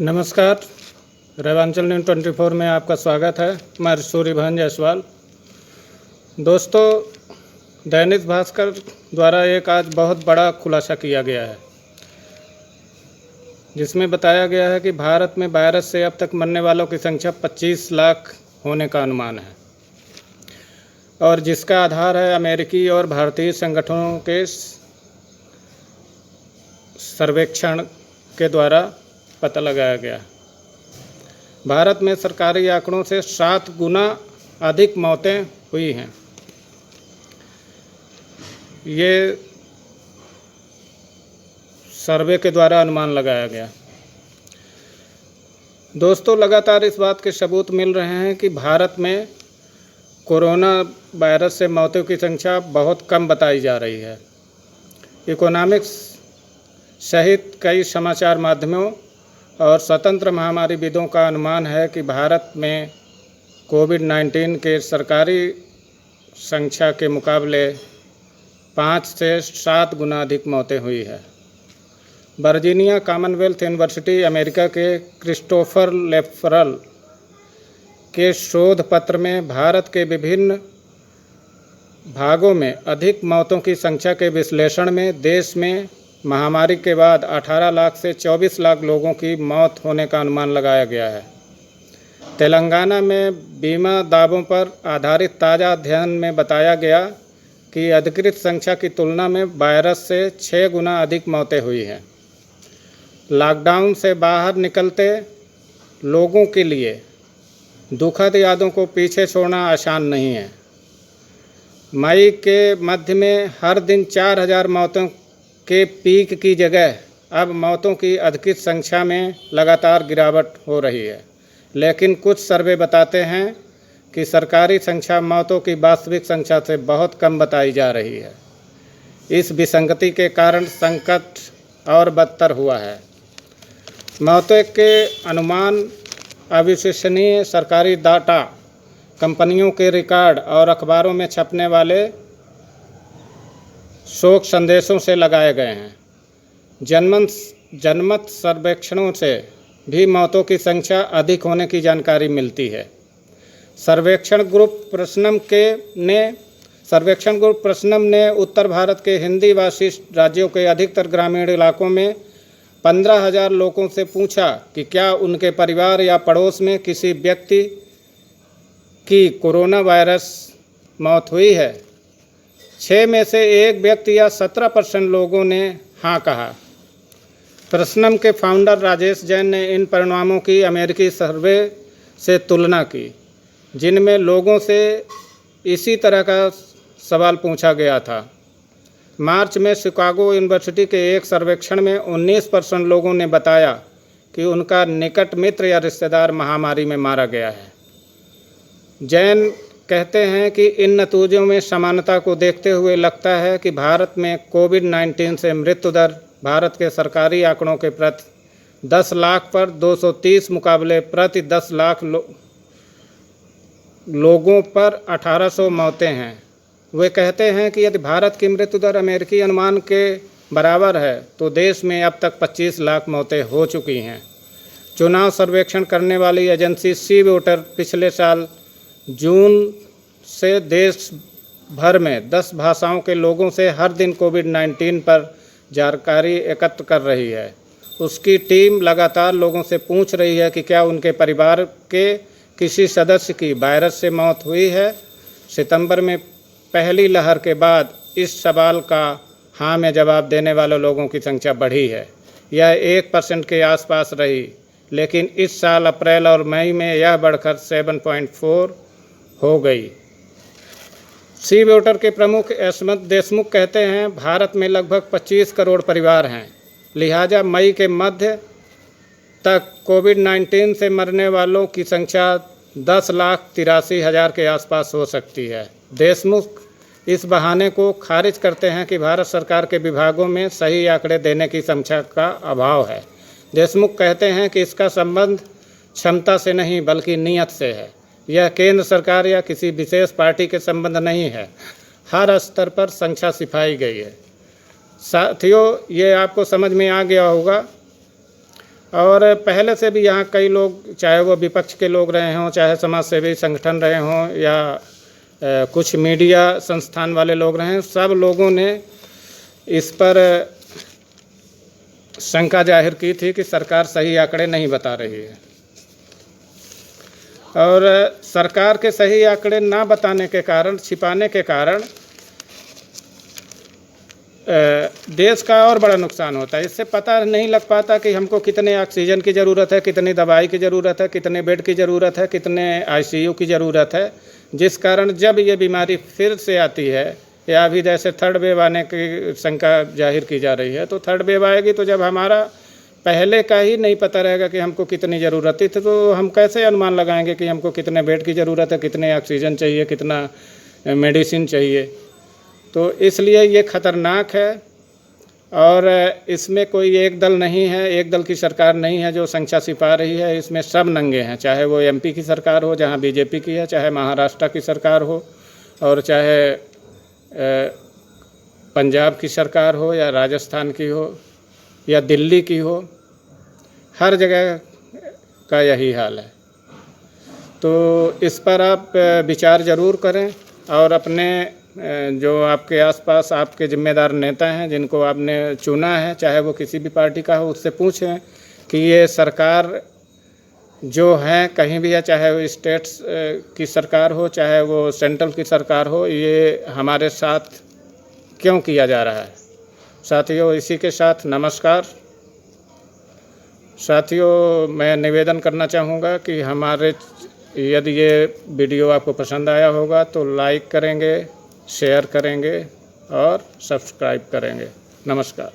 नमस्कार। रेवांचल न्यूज़ 24 में आपका स्वागत है। मैं सूर्यभान जायसवाल। दोस्तों, दैनिक भास्कर द्वारा एक आज बहुत बड़ा खुलासा किया गया है, जिसमें बताया गया है कि भारत में वायरस से अब तक मरने वालों की संख्या 25 लाख होने का अनुमान है, और जिसका आधार है अमेरिकी और भारतीय संगठनों के सर्वेक्षण के द्वारा पता लगाया गया। भारत में सरकारी आंकड़ों से 7 गुना अधिक मौतें हुई हैं। ये सर्वे के द्वारा अनुमान लगाया गया। दोस्तों, लगातार इस बात के सबूत मिल रहे हैं कि भारत में कोरोना वायरस से मौतों की संख्या बहुत कम बताई जा रही है। इकोनॉमिक्स सहित कई समाचार माध्यमों और स्वतंत्र महामारीविदों का अनुमान है कि भारत में कोविड-19 के सरकारी संख्या के मुकाबले 5 से 7 गुना अधिक मौतें हुई है। वर्जीनिया कॉमनवेल्थ यूनिवर्सिटी अमेरिका के क्रिस्टोफर लेफरल के शोध पत्र में भारत के विभिन्न भागों में अधिक मौतों की संख्या के विश्लेषण में देश में महामारी के बाद 18 लाख से 24 लाख लोगों की मौत होने का अनुमान लगाया गया है। तेलंगाना में बीमा दावों पर आधारित ताज़ा अध्ययन में बताया गया कि अधिकृत संख्या की तुलना में वायरस से 6 गुना अधिक मौतें हुई हैं। लॉकडाउन से बाहर निकलते लोगों के लिए दुखद यादों को पीछे छोड़ना आसान नहीं है। मई के मध्य में हर दिन 4000 मौतों के पीक की जगह अब मौतों की अधिकृत संख्या में लगातार गिरावट हो रही है, लेकिन कुछ सर्वे बताते हैं कि सरकारी संख्या मौतों की वास्तविक संख्या से बहुत कम बताई जा रही है। इस विसंगति के कारण संकट और बदतर हुआ है। मौतों के अनुमान अविश्वसनीय सरकारी डाटा, कंपनियों के रिकॉर्ड और अखबारों में छपने वाले शोक संदेशों से लगाए गए हैं। जनमत सर्वेक्षणों से भी मौतों की संख्या अधिक होने की जानकारी मिलती है। सर्वेक्षण ग्रुप प्रश्नम ने उत्तर भारत के हिंदी भाषी राज्यों के अधिकतर ग्रामीण इलाकों में 15,000 लोगों से पूछा कि क्या उनके परिवार या पड़ोस में किसी व्यक्ति की कोरोना वायरस मौत हुई है। 6 में से 1 व्यक्ति या 17% लोगों ने हाँ कहा। प्रश्नम के फाउंडर राजेश जैन ने इन परिणामों की अमेरिकी सर्वे से तुलना की, जिनमें लोगों से इसी तरह का सवाल पूछा गया था। मार्च में शिकागो यूनिवर्सिटी के एक सर्वेक्षण में 19% लोगों ने बताया कि उनका निकट मित्र या रिश्तेदार महामारी में मारा गया है। जैन कहते हैं कि इन नतीजों में समानता को देखते हुए लगता है कि भारत में कोविड-19 से मृत्यु दर भारत के सरकारी आंकड़ों के प्रति 10 लाख पर 230 मुकाबले प्रति 10 लाख लोगों पर 1800 मौतें हैं। वे कहते हैं कि यदि भारत की मृत्यु दर अमेरिकी अनुमान के बराबर है तो देश में अब तक 25 लाख मौतें हो चुकी हैं। चुनाव सर्वेक्षण करने वाली एजेंसी सी वोटर पिछले साल जून से देश भर में 10 भाषाओं के लोगों से हर दिन कोविड-19 पर जानकारी एकत्र कर रही है। उसकी टीम लगातार लोगों से पूछ रही है कि क्या उनके परिवार के किसी सदस्य की वायरस से मौत हुई है। सितंबर में पहली लहर के बाद इस सवाल का हाँ में जवाब देने वाले लोगों की संख्या बढ़ी है। यह 1% के आसपास रही, लेकिन इस साल अप्रैल और मई में यह बढ़कर 7.4 हो गई। सी वोटर के प्रमुख यशवंत देशमुख कहते हैं, भारत में लगभग 25 करोड़ परिवार हैं, लिहाजा मई के मध्य तक कोविड-19 से मरने वालों की संख्या 10,83,000 के आसपास हो सकती है। देशमुख इस बहाने को खारिज करते हैं कि भारत सरकार के विभागों में सही आंकड़े देने की क्षमता का अभाव है। देशमुख कहते हैं कि इसका संबंध क्षमता से नहीं बल्कि नीयत से है। यह केंद्र सरकार या किसी विशेष पार्टी के संबंध नहीं है। हर स्तर पर संख्या सिफाई गई है। साथियों, ये आपको समझ में आ गया होगा और पहले से भी यहाँ कई लोग, चाहे वो विपक्ष के लोग रहे हों, चाहे समाज सेवी संगठन रहे हों, या कुछ मीडिया संस्थान वाले लोग रहे हैं, सब लोगों ने इस पर शंका जाहिर की थी कि सरकार सही आंकड़े नहीं बता रही है। और सरकार के सही आंकड़े ना बताने के कारण, छिपाने के कारण देश का और बड़ा नुकसान होता है। इससे पता नहीं लग पाता कि हमको कितने ऑक्सीजन की ज़रूरत है, कितनी दवाई की ज़रूरत है, कितने बेड की ज़रूरत है, कितने आईसीयू की ज़रूरत है, जिस कारण जब ये बीमारी फिर से आती है, या अभी जैसे थर्ड वेव आने की शंका जाहिर की जा रही है, तो थर्ड वेव आएगी तो जब हमारा पहले का ही नहीं पता रहेगा कि हमको कितनी ज़रूरत थी, तो हम कैसे अनुमान लगाएंगे कि हमको कितने बेड की ज़रूरत है, कितने ऑक्सीजन चाहिए, कितना मेडिसिन चाहिए। तो इसलिए ये ख़तरनाक है। और इसमें कोई एक दल नहीं है, एक दल की सरकार नहीं है जो संख्या छिपा रही है। इसमें सब नंगे हैं, चाहे वो एमपी की सरकार हो जहां बीजेपी की है, चाहे महाराष्ट्र की सरकार हो, और चाहे पंजाब की सरकार हो, या राजस्थान की हो, या दिल्ली की हो, हर जगह का यही हाल है। तो इस पर आप विचार ज़रूर करें, और अपने जो आपके आसपास आपके जिम्मेदार नेता हैं, जिनको आपने चुना है, चाहे वो किसी भी पार्टी का हो, उससे पूछें कि ये सरकार जो है कहीं भी है, चाहे वो स्टेट्स की सरकार हो, चाहे वो सेंट्रल की सरकार हो, ये हमारे साथ क्यों किया जा रहा है। साथियों, इसी के साथ नमस्कार। साथियों, मैं निवेदन करना चाहूँगा कि यदि ये वीडियो आपको पसंद आया होगा तो लाइक करेंगे, शेयर करेंगे और सब्सक्राइब करेंगे। नमस्कार।